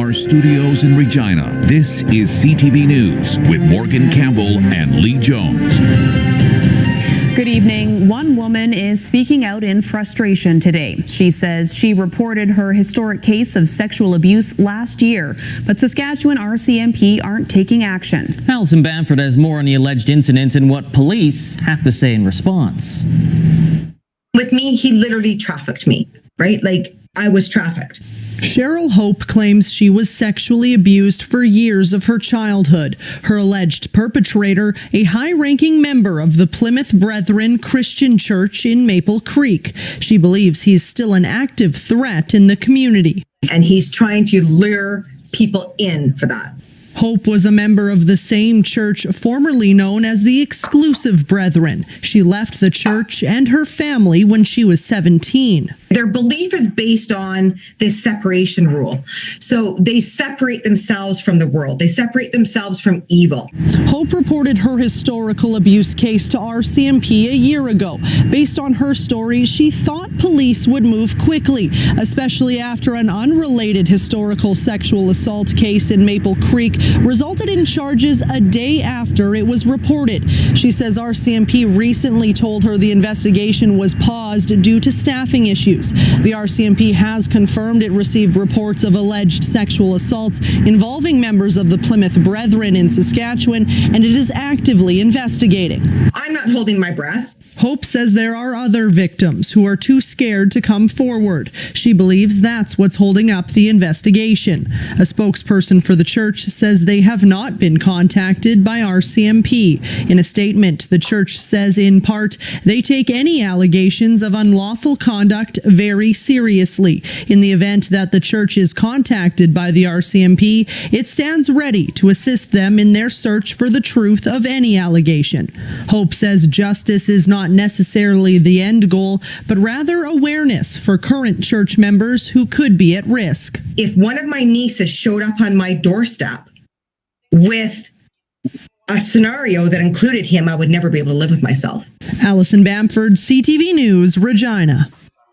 our studios in Regina, this is CTV News with Morgan Campbell and Lee Jones. Good evening. One woman is speaking out in frustration today. She says she reported her historic case of sexual abuse last year, but Saskatchewan RCMP aren't taking action. Alison Bamford has more on the alleged incident and what police have to say in response. With me, he literally trafficked me, right? Like, I was trafficked. Cheryl Hope claims she was sexually abused for years of her childhood. Her alleged perpetrator, a high-ranking member of the Plymouth Brethren Christian Church in Maple Creek. She believes he's still an active threat in the community. And he's trying to lure people in for that. Hope was a member of the same church formerly known as the Exclusive Brethren. She left the church and her family when she was 17. Their belief is based on this separation rule. So they separate themselves from the world. They separate themselves from evil. Hope reported her historical abuse case to RCMP a year ago. Based on her story, she thought police would move quickly, especially after an unrelated historical sexual assault case in Maple Creek resulted in charges a day after it was reported. She says RCMP recently told her the investigation was paused due to staffing issues. The RCMP has confirmed it received reports of alleged sexual assaults involving members of the Plymouth Brethren in Saskatchewan, and it is actively investigating. I'm not holding my breath. Hope says there are other victims who are too scared to come forward. She believes that's what's holding up the investigation. A spokesperson for the church says they have not been contacted by RCMP. In a statement, the church says in part, they take any allegations of unlawful conduct very seriously. In the event that the church is contacted by the RCMP, it stands ready to assist them in their search for the truth of any allegation. Hope says justice is not necessarily the end goal, but rather awareness for current church members who could be at risk. If one of my nieces showed up on my doorstep with a scenario that included him, I would never be able to live with myself. Alison Bamford, CTV News, Regina.